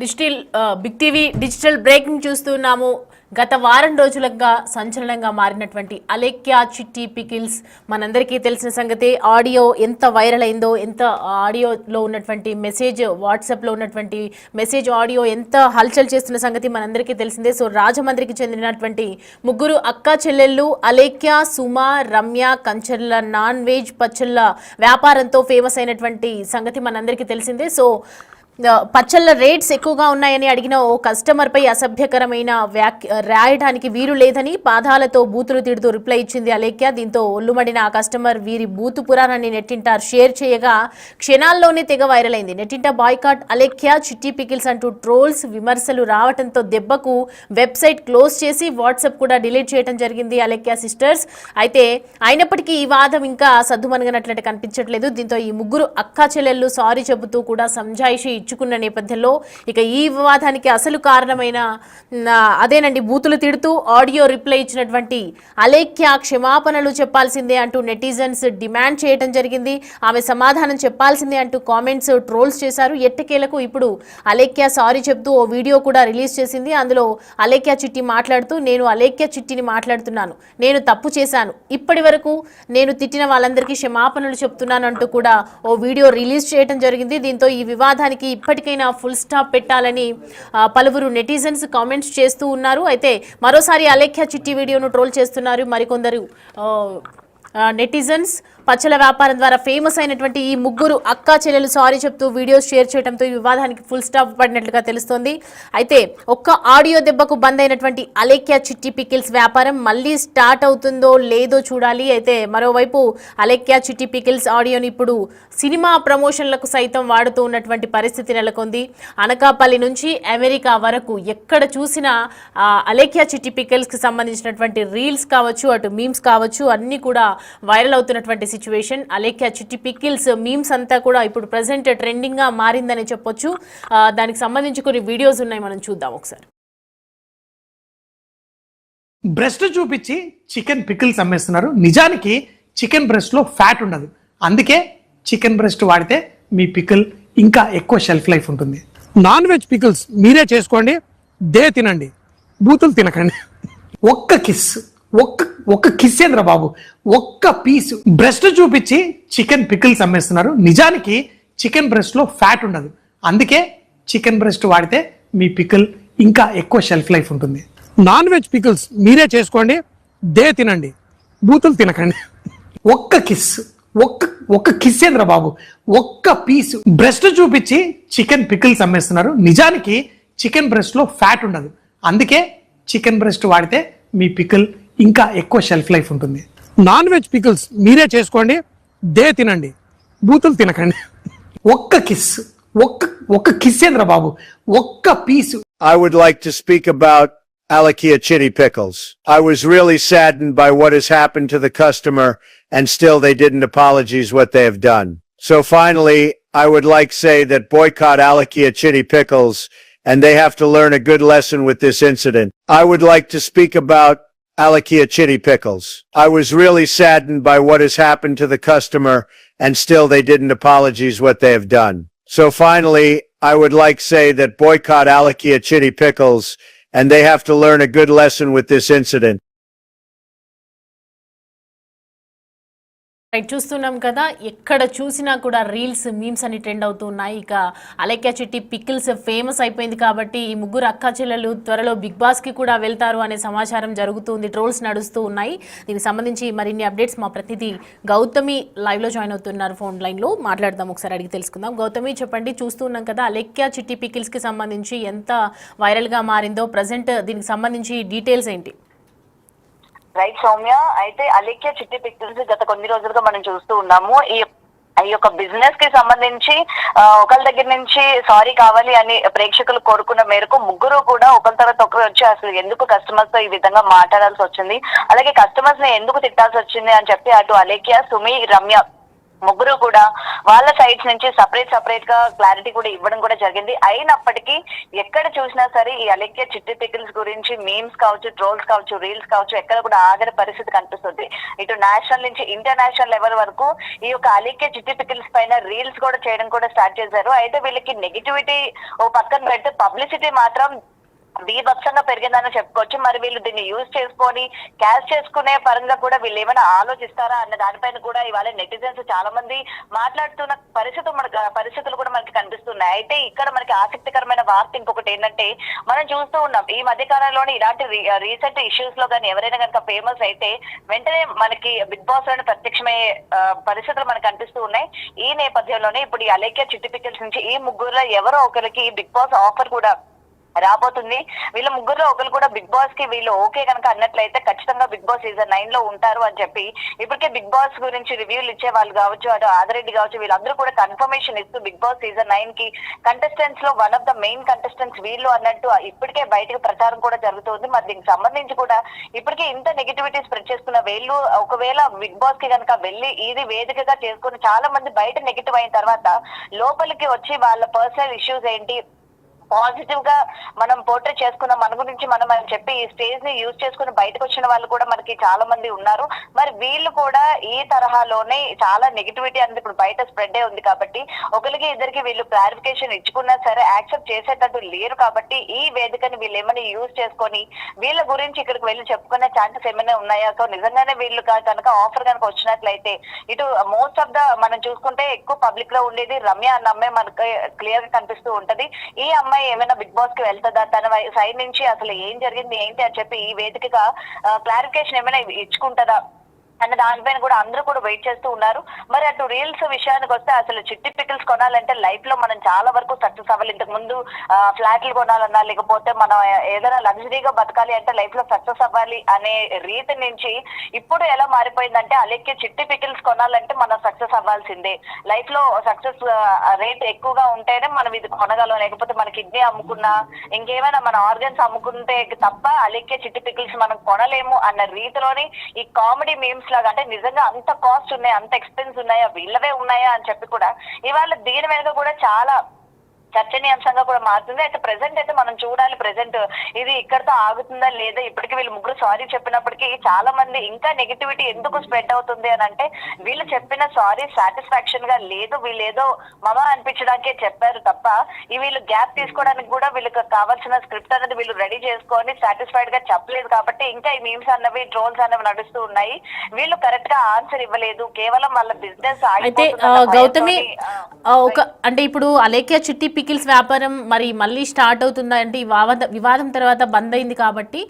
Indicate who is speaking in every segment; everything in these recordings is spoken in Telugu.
Speaker 1: బిగ్ టీవీ డిజిటల్ బ్రేకింగ్ చూస్తున్నాము. గత వారం రోజులుగా సంచలనంగా మారినటువంటి అలేఖ్య చిట్టి పికిల్స్ మనందరికీ తెలిసిన సంగతే. ఆడియో ఎంత వైరల్ అయిందో, ఎంత ఆడియోలో ఉన్నటువంటి మెసేజ్, వాట్సాప్లో ఉన్నటువంటి మెసేజ్ ఆడియో ఎంత హల్చల్ చేస్తున్న సంగతి మనందరికీ తెలిసిందే. సో రాజమండ్రికి చెందినటువంటి ముగ్గురు అక్కా చెల్లెళ్ళు అలేఖ్య, సుమ, రమ్య కంచర్ల నాన్ వెజ్ పచ్చళ్ళ వ్యాపారంతో ఫేమస్ అయినటువంటి సంగతి మనందరికీ తెలిసిందే. సో పచ్చళ్ళ రేట్స్ ఎక్కువగా ఉన్నాయని అడిగిన ఓ కస్టమర్ పై అసభ్యకరమైన రాయడానికి వీలు లేదని పాదాలతో బూతులు తిడుతూ రిప్లై ఇచ్చింది అలేఖ్య. దీంతో ఒల్లుమడిన ఆ కస్టమర్ వీరి బూతు పురాణాన్ని నెట్టింట షేర్ చేయగా క్షణాల్లోనే తెగ వైరల్ అయింది. నెట్టింట బాయ్కాట్ అలేఖ్య చిట్టి పికిల్స్ అంటూ ట్రోల్స్ విమర్శలు రావడంతో దెబ్బకు వెబ్సైట్ క్లోజ్ చేసి వాట్సాప్ కూడా డిలీట్ చేయడం జరిగింది అలేఖ్య సిస్టర్స్. అయితే అయినప్పటికీ ఈ వాదం ఇంకా సద్దుమణగనట్లయితే కనిపించట్లేదు. దీంతో ఈ ముగ్గురు అక్కా చెల్లెళ్ళు సారీ చెబుతూ కూడా సంజాయిషి ఇచ్చుకున్న నేపథ్యంలో ఇక ఈ వివాదానికి అసలు కారణమైన అదేనండి, బూతులు తిడుతూ ఆడియో రిప్లై ఇచ్చినటువంటి అలేఖ్య క్షమాపణలు చెప్పాల్సిందే అంటూ నెటిజన్స్ డిమాండ్ చేయడం జరిగింది. ఆమె సమాధానం చెప్పాల్సిందే అంటూ కామెంట్స్ ట్రోల్స్ చేశారు. ఎట్టకేలకు ఇప్పుడు అలేఖ్య సారీ చెప్తూ ఓ వీడియో కూడా రిలీజ్ చేసింది. అందులో అలేఖ్య చిట్టి మాట్లాడుతూ, నేను అలేఖ్య చిట్టిని మాట్లాడుతున్నాను, నేను తప్పు చేశాను, ఇప్పటి వరకు నేను తిట్టిన వాళ్ళందరికీ క్షమాపణలు చెప్తున్నాను అంటూ కూడా ఓ వీడియో రిలీజ్ చేయడం జరిగింది. దీంతో ఈ వివాదానికి ఇప్పటికైనా ఫుల్ స్టాప్ పెట్టాలని పలువురు నెటిజన్స్ కామెంట్స్ చేస్తూ ఉన్నారు. అయితే మరోసారి అలేఖ్య చిట్టి వీడియోను ట్రోల్ చేస్తున్నారు మరికొందరు నెటిజన్స్. పచ్చల వ్యాపారం ద్వారా ఫేమస్ అయినటువంటి ఈ ముగ్గురు అక్కా చెల్లెలు సారీ చెప్తూ వీడియోస్ షేర్ చేయడంతో ఈ వివాదానికి ఫుల్ స్టాప్ పడినట్లుగా తెలుస్తోంది. అయితే ఒక్క ఆడియో దెబ్బకు బంద్ అయినటువంటి అలేఖ్య చిట్టి పికిల్స్ వ్యాపారం మళ్ళీ స్టార్ట్ అవుతుందో లేదో చూడాలి. అయితే మరోవైపు అలేఖ్య చిట్టి పికిల్స్ ఆడియోని ఇప్పుడు సినిమా ప్రమోషన్లకు సైతం వాడుతూ ఉన్నటువంటి పరిస్థితి నెలకొంది. అనకాపల్లి నుంచి అమెరికా వరకు ఎక్కడ చూసినా అలేఖ్య చిట్టి పికిల్స్కి సంబంధించినటువంటి రీల్స్ కావచ్చు, అటు మీమ్స్ కావచ్చు, అన్నీ కూడా వైరల్ అవుతున్నటువంటి సిచ్యువేషన్. అలేఖ్య చిట్టి పికిల్స్ మీమ్స్ అంతా కూడా ఇప్పుడు ప్రెసెంట్ ట్రెండింగ్ గా మారిందని చెప్పొచ్చు. దానికి సంబంధించి కొన్ని వీడియోస్ ఉన్నాయి, మనం చూద్దాం ఒకసారి.
Speaker 2: బ్రెస్ట్ చూపించి చికెన్ పికిల్స్ అమ్మేస్తున్నారు. నిజానికి చికెన్ బ్రెస్ట్ లో ఫ్యాట్ ఉండదు, అందుకే చికెన్ బ్రెస్ట్ వాడితే మీ పికిల్ ఇంకా ఎక్కువ షెల్ఫ్ లైఫ్ ఉంటుంది. నాన్ వెజ్ పికిల్స్ మీరే చేసుకోండి, తినండి, బూతులు తినకండి. ఒక్క కిస్, ఒక్క కిస్ ఏంద్ర బాబు, ఒక్క పీస్ బ్రెస్ట్ చూపించి చికెన్ పికిల్స్ అమ్మేస్తున్నారు. నిజానికి చికెన్ బ్రెస్ట్ లో ఫ్యాట్ ఉండదు, అందుకే చికెన్ బ్రెస్ట్ వాడితే మీ పికిల్ ఇంకా ఎక్కువ షెల్ఫ్ లైఫ్ ఉంటుంది. నాన్ వెజ్ పికిల్స్ మీరే చేసుకోండి, తినండి, బూతులు తినకండి. ఒక్క కిస్, ఒక్క కిస్ ఏంద్ర బాబు, ఒక్క పీస్ బ్రెస్ట్ చూపించి చికెన్ పికిల్స్ అమ్మేస్తున్నారు. నిజానికి చికెన్ బ్రెస్ట్ లో ఫ్యాట్ ఉండదు, అందుకే చికెన్ బ్రెస్ట్ వాడితే మీ పికిల్ ఇంకా ఎక్కువ షెల్ఫ్ లైఫ్ ఉంటుంది. నాన్ వెజ్ పికిల్స్ మీరే చేసుకోండి, తినండి, బూతులు తినకండి. ఒక్క కిస్, ఒక్క కిస్ ఏంద్ర బాబు, ఒక్క piece.
Speaker 3: I would like to speak about Alakia Chitty Pickles. I was really saddened by what has happened to the customer, and still they didn't apologize what they have done. So finally, I would like to say that boycott Alakia Chitty Pickles, and they have to learn a good lesson with this incident. I would like to speak about Alakia Chitty Pickles. I was really saddened by what has happened to the customer, and still they didn't apologize what they have done. So finally, I would like to say that boycott Alakia Chitty Pickles, and they have to learn a good lesson with this incident.
Speaker 1: చూస్తున్నాం కదా, ఎక్కడ చూసినా కూడా రీల్స్, మీమ్స్ అని ట్రెండ్ అవుతూ ఉన్నాయి. ఇక అలేఖ్య చిట్టి పికిల్స్ ఫేమస్ అయిపోయింది కాబట్టి ఈ ముగ్గురు అక్కా చెల్లెలు త్వరలో బిగ్ బాస్కి కూడా వెళ్తారు అనే సమాచారం జరుగుతుంది, ట్రోల్స్ నడుస్తూ ఉన్నాయి. దీనికి సంబంధించి మరిన్ని అప్డేట్స్ మా ప్రతినిధి గౌతమి లైవ్లో జాయిన్ అవుతున్నారు, ఫోన్ లైన్లో మాట్లాడదాం, ఒకసారి అడిగి తెలుసుకుందాం. గౌతమి చెప్పండి, చూస్తున్నాం కదా అలేఖ్య చిట్టి పికిల్స్కి సంబంధించి ఎంత వైరల్గా మారిందో, ప్రజెంట్ దీనికి సంబంధించి డీటెయిల్స్ ఏంటి?
Speaker 4: రైట్ సౌమ్య, అయితే అలేఖ్య చిట్టి పికిల్స్ గత కొన్ని రోజులుగా మనం చూస్తూ ఉన్నాము. ఈ యొక్క బిజినెస్ కి సంబంధించి ఒకళ్ళ దగ్గర నుంచి సారీ కావాలి అని ప్రేక్షకులు కోరుకున్న మేరకు ముగ్గురు కూడా ఒకరి తర్వాత ఒకరు వచ్చి అసలు ఎందుకు కస్టమర్స్ తో ఈ విధంగా మాట్లాడాల్సి వచ్చింది, అలాగే కస్టమర్స్ ని ఎందుకు తిట్టాల్సి వచ్చింది అని చెప్పి అటు అలేఖ్య, సుమి, రమ్య ముగ్గురు కూడా వాళ్ళ సైడ్స్ నుంచి సపరేట్ గా క్లారిటీ కూడా ఇవ్వడం కూడా జరిగింది. అయినప్పటికీ ఎక్కడ చూసినా సరే ఈ అలెక్య చిట్టి పికిల్స్ గురించి మీమ్స్ కావచ్చు, ట్రోల్స్ కావచ్చు, రీల్స్ కావచ్చు, ఎక్కడ కూడా ఆగని పరిస్థితి కనిపిస్తుంది. ఇటు నేషనల్ నుంచి ఇంటర్నేషనల్ లెవెల్ వరకు ఈ యొక్క అలెక్య చిట్టి పికిల్స్ పైన రీల్స్ కూడా చేయడం కూడా స్టార్ట్ చేశారు. అయితే వీళ్ళకి నెగిటివిటీ ఓ పక్కన పెడితే పబ్లిసిటీ మాత్రం బీభత్సంగా పెరిగిందని చెప్పుకోవచ్చు. మరి వీళ్ళు దీన్ని యూజ్ చేసుకొని క్యాష్ చేసుకునే పరంగా కూడా వీళ్ళు ఏమైనా ఆలోచిస్తారా అన్న దానిపైన కూడా ఇవాళ నెటిజన్స్ చాలా మంది మాట్లాడుతున్న పరిస్థితులు కూడా మనకి కనిపిస్తున్నాయి. అయితే ఇక్కడ మనకి ఆసక్తికరమైన వార్త ఇంకొకటి ఏంటంటే, మనం చూస్తూ ఉన్నాం ఈ మధ్య కాలంలోనే ఇలాంటి రీసెంట్ ఇష్యూస్ లో కానీ ఎవరైనా కనుక ఫేమస్ అయితే వెంటనే మనకి బిగ్ బాస్ లోనే ప్రత్యక్షమయ్యే పరిస్థితులు మనకు కనిపిస్తూ ఉన్నాయి. ఈ నేపథ్యంలోనే ఇప్పుడు ఈ అలెక్య చిట్టి పికిల్స్ నుంచి ఈ ముగ్గురులో ఎవరో ఒకరికి బిగ్ బాస్ ఆఫర్ కూడా రాబోతుంది. వీళ్ళ ముగ్గురులో ఒకరు కూడా బిగ్ బాస్ కి వీళ్ళు ఓకే కనుక అన్నట్లయితే ఖచ్చితంగా బిగ్ బాస్ సీజన్ 9 లో ఉంటారు అని చెప్పి ఇప్పటికే బిగ్ బాస్ గురించి రివ్యూలు ఇచ్చే వాళ్ళు కావచ్చు, అటు ఆదిరెడ్డి కావచ్చు, వీళ్ళందరూ కూడా కన్ఫర్మేషన్ ఇస్తూ బిగ్ బాస్ సీజన్ 9 కి కంటెస్టెంట్స్ లో one of the main contestants వీళ్ళు అన్నట్టు ఇప్పటికే బయటకు ప్రచారం కూడా జరుగుతుంది. మరి దీనికి సంబంధించి కూడా ఇప్పటికే ఇంత నెగిటివిటీ స్ప్రెడ్ చేసుకున్న వీళ్ళు ఒకవేళ బిగ్ బాస్ కి కనుక వెళ్ళి ఇది వేదికగా చేసుకుని చాలా మంది బయట నెగిటివ్ అయిన తర్వాత లోపలికి వచ్చి వాళ్ళ పర్సనల్ ఇష్యూస్ ఏంటి, పాజిటివ్ గా మనం పోర్ట్రే చేసుకున్నాం మన గురించి మనం అని చెప్పి ఈ స్టేజ్ ని యూజ్ చేసుకుని బయటకు వచ్చిన వాళ్ళు కూడా మనకి చాలా మంది ఉన్నారు. మరి వీళ్ళు కూడా ఈ తరహాలోనే చాలా నెగిటివిటీ అనేది ఇప్పుడు బయట స్ప్రెడ్ ఉంది కాబట్టి ఒకరికి ఇద్దరికి వీళ్ళు క్లారిఫికేషన్ ఇచ్చుకున్నా సరే యాక్సెప్ట్ చేసేటట్టు లేరు. కాబట్టి ఈ వేదికని వీళ్ళు ఏమైనా యూజ్ చేసుకొని వీళ్ళ గురించి ఇక్కడికి వెళ్ళి చెప్పుకునే ఛాన్సెస్ ఏమైనా ఉన్నాయా? సో నిజంగానే వీళ్ళు కనుక ఆఫర్ కనుక వచ్చినట్లయితే ఇటు మోస్ట్ ఆఫ్ ద మనం చూసుకుంటే ఎక్కువ పబ్లిక్ లో ఉండేది రమ్య అన్న అమ్మాయి మనకి క్లియర్ గా కనిపిస్తూ ఉంటది. ఈ అమ్మాయి ఏమైనా బిగ్ బాస్ కి వెళ్తుందా, తన సైడ్ నుంచి అసలు ఏం జరిగింది ఏంటి అని చెప్పి ఈ వేదికగా క్లారిఫికేషన్ ఏమైనా ఇచ్చుకుంటుందా అన్న దానిపైన కూడా అందరూ కూడా వెయిట్ చేస్తూ ఉన్నారు. మరి అటు రీల్స్ విషయానికి వస్తే అసలు చిట్టి పికిల్స్ కొనాలంటే లైఫ్ లో మనం చాలా వరకు సక్సెస్ అవ్వాలి. ఇంతకు ముందు ఫ్లాట్లు కొనాలన్నా లేకపోతే మనం ఏదైనా లగ్జరీగా బతకాలి అంటే లైఫ్ లో సక్సెస్ అవ్వాలి అనే రీతి నుంచి ఇప్పుడు ఎలా మారిపోయిందంటే అలెక్కి చిట్టి పికిల్స్ కొనాలంటే మనం సక్సెస్ అవ్వాల్సిందే. లైఫ్ లో సక్సెస్ రేట్ ఎక్కువగా ఉంటేనే మనం ఇది కొనగలం. లేకపోతే మన కిడ్నీ అమ్ముకున్నా ఇంకేమైనా మన ఆర్గన్స్ అమ్ముకుంటే తప్ప అలెక్కి చిట్టి పికిల్స్ మనం కొనలేము అన్న రీతిలోని ఈ కామెడీ మీమ్స్ లాగా అంటే నిజంగా అంత కాస్ట్ ఉన్నాయా, అంత ఎక్స్పెన్స్ ఉన్నాయా, వీళ్ళవే ఉన్నాయా అని చెప్పి కూడా ఇవాళ దీని వెనుక కూడా చాలా చర్చనీయాంశంగా కూడా మారుతుంది. అయితే ప్రెసెంట్ అయితే మనం చూడాలి ప్రెసెంట్ ఇది ఇక్కడతో ఆగుతుందా లేదా. ఇప్పటికీ వీళ్ళు ముగ్గురు సారీ చెప్పినప్పటికీ చాలా మంది ఇంకా నెగిటివిటీ ఎందుకు స్ప్రెడ్ అవుతుంది అని అంటే వీళ్ళు చెప్పిన సారీ సాటిస్ఫాక్షన్ గా లేదు, వీళ్ళు ఏదో మమ అనిపించడానికే చెప్పారు తప్ప ఈ వీళ్ళు గ్యాప్ తీసుకోవడానికి కూడా వీళ్ళకి కావాల్సిన స్క్రిప్ట్ అనేది వీళ్ళు రెడీ చేసుకొని సాటిస్ఫైడ్ గా చెప్పలేదు. కాబట్టి ఇంకా ఈ మీమ్స్ అన్నవి ట్రోల్స్ అనేవి నడుస్తూ ఉన్నాయి. వీళ్ళు కరెక్ట్ గా ఆన్సర్ ఇవ్వలేదు, కేవలం వాళ్ళ బిజినెస్
Speaker 1: అయితే గౌతమి అంటే ఇప్పుడు అలేఖ్య చిట్టి పికిల్స్ వ్యాపారం మరి మళ్ళీ స్టార్ట్ అవుతుందా అంటే ఈ వివాదం తర్వాత బంద్ అయింది కాబట్టి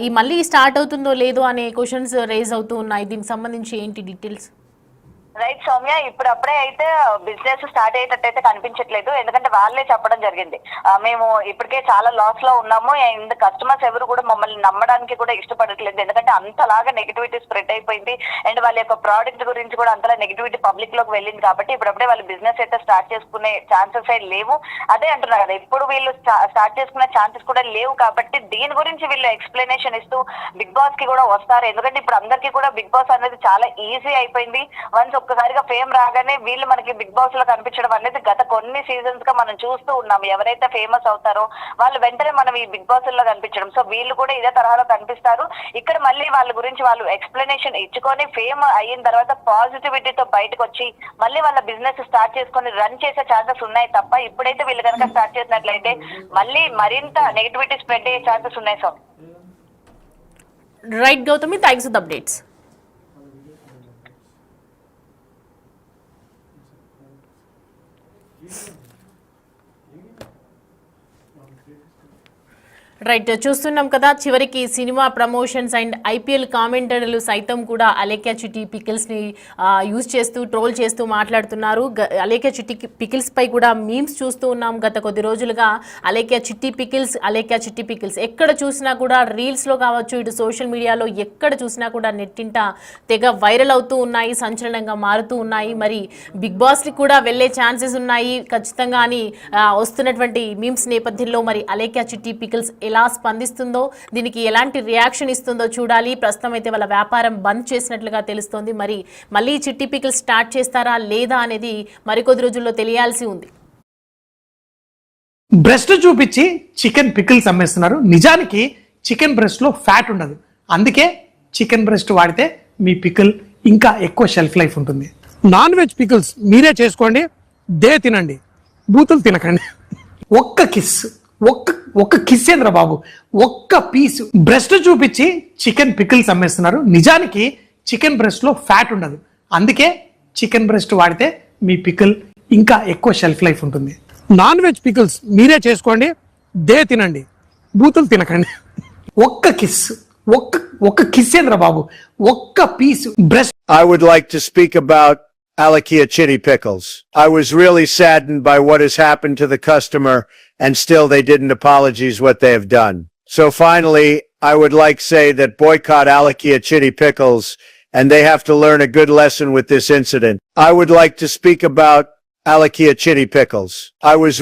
Speaker 1: ఈ మళ్ళీ స్టార్ట్ అవుతుందో లేదో అనే క్వశ్చన్స్ రేజ్ అవుతూ ఉన్నాయి. దీనికి సంబంధించి ఏంటి డీటెయిల్స్?
Speaker 4: రైట్ సౌమ్య, ఇప్పుడప్పుడే అయితే బిజినెస్ స్టార్ట్ అయ్యేటట్టయితే కనిపించట్లేదు. ఎందుకంటే వాళ్ళే చెప్పడం జరిగింది మేము ఇప్పటికే చాలా లాస్ లో ఉన్నాము, అండ్ కస్టమర్స్ ఎవరు కూడా మమ్మల్ని నమ్మడానికి కూడా ఇష్టపడట్లేదు. ఎందుకంటే అంతలాగా నెగిటివిటీ స్ప్రెడ్ అయిపోయింది అండ్ వాళ్ళ యొక్క ప్రోడక్ట్ గురించి కూడా అంతలా నెగిటివిటీ పబ్లిక్ లోకి వెళ్ళింది. కాబట్టి ఇప్పుడప్పుడే వాళ్ళు బిజినెస్ అయితే స్టార్ట్ చేసుకునే ఛాన్సెస్ అయితే లేవు. అదే అంటున్నారు కదా, ఇప్పుడు వీళ్ళు స్టార్ట్ చేసుకునే ఛాన్సెస్ కూడా లేవు. కాబట్టి దీని గురించి వీళ్ళు ఎక్స్ప్లెనేషన్ ఇస్తూ బిగ్ బాస్ కి కూడా వస్తారు. ఎందుకంటే ఇప్పుడు అందరికీ కూడా బిగ్ బాస్ అనేది చాలా ఈజీ అయిపోయింది. వన్స్ ఒక్కసారిగా ఫేమ్ రాగానే వీళ్ళు మనకి బిగ్ బాస్ లో కనిపించడం అనేది గత కొన్ని సీజన్స్ గా మనం చూస్తూ ఉన్నాం. ఎవరైతే ఫేమస్ అవుతారో వాళ్ళు వెంటనే మనం ఈ బిగ్ బాస్ లో కనిపించడం. సో వీళ్ళు కూడా ఇదే తరహాలో కనిపిస్తారు. ఇక్కడ మళ్ళీ వాళ్ళ గురించి వాళ్ళు ఎక్స్ప్లెనేషన్ ఇచ్చుకొని ఫేమ్ అయిన తర్వాత పాజిటివిటీతో బయటకు వచ్చి మళ్ళీ వాళ్ళ బిజినెస్ స్టార్ట్ చేసుకొని రన్ చేసే ఛాన్సెస్ ఉన్నాయి తప్ప ఇప్పుడైతే వీళ్ళు కనుక స్టార్ట్ చేసినట్లయితే మళ్ళీ మరింత నెగిటివిటీ స్ప్రెడ్ అయ్యే ఛాన్సెస్ ఉన్నాయి. So
Speaker 1: right Gautami, thanks for the updates. Right, చూస్తున్నాం కదా చివరికి సినిమా ప్రమోషన్స్ అండ్ ఐపీఎల్ కామెంటరీలు సైతం కూడా అలేఖ్య చిట్టి పికిల్స్ని యూజ్ చేస్తూ ట్రోల్ చేస్తూ మాట్లాడుతున్నారు. అలేఖ్య చిట్టి పికిల్స్ పై కూడా మీమ్స్ చూస్తూ ఉన్నాం గత కొద్ది రోజులుగా. అలేఖ్య చిట్టి పికిల్స్ ఎక్కడ చూసినా కూడా రీల్స్లో కావచ్చు, ఇటు సోషల్ మీడియాలో ఎక్కడ చూసినా కూడా నెట్టింట తెగ వైరల్ అవుతూ ఉన్నాయి, సంచలనంగా మారుతూ ఉన్నాయి. మరి బిగ్ బాస్కి కూడా వెళ్ళే ఛాన్సెస్ ఉన్నాయి ఖచ్చితంగా అని వస్తున్నటువంటి మీమ్స్ నేపథ్యంలో మరి అలేఖ్య చిట్టి పికిల్స్ ఎలా స్పందిస్తుందో, దీనికి ఎలాంటి రియాక్షన్ ఇస్తుందో చూడాలి. ప్రస్తుతం అయితే వాళ్ళ వ్యాపారం బంద్ చేసినట్లుగా తెలుస్తోంది. మరి మళ్ళీ చిట్టి పికిల్స్ స్టార్ట్ చేస్తారా లేదా అనేది మరికొద్ది రోజుల్లో తెలియాల్సి ఉంది.
Speaker 2: బ్రెస్ట్ చూపించి చికెన్ పికిల్స్ అమ్మేస్తున్నారు. నిజానికి చికెన్ బ్రెస్ట్ లో ఫ్యాట్ ఉండదు. అందుకే చికెన్ బ్రెస్ట్ వాడితే మీ పికిల్ ఇంకా ఎక్కువ షెల్ఫ్ లైఫ్ ఉంటుంది. నాన్ వెజ్ పికిల్స్ మీరే చేసుకోండి, తినండి, బూతులు తినకండి. ఒక్క కిస్, ఒక్క కిస్ ఏంద్ర బాబు, ఒక్క పీస్ బ్రెస్ట్ చూపించి చికెన్ పికిల్స్ అమ్మేస్తున్నారు. నిజానికి చికెన్ బ్రెస్ట్ లో ఫ్యాట్ ఉండదు. అందుకే చికెన్ బ్రెస్ట్ వాడితే మీ పికిల్ ఇంకా ఎక్కువ షెల్ఫ్ లైఫ్ ఉంటుంది. నాన్ వెజ్ పికిల్స్ మీరే చేసుకోండి, తినండి, బూతులు తినకండి. ఒక్క కిస్, ఒక్క కిస్ ఏంద్ర బాబు, ఒక్క piece breast.
Speaker 3: I would like to speak about Alakia Chitty Pickles. I was really saddened by what has happened to the customer, and still they didn't apologize what they have done. So finally, I would like to say that boycott Alakia Chitty Pickles, and they have to learn a good lesson with this incident. I would like to speak about Alakia Chitty Pickles. I was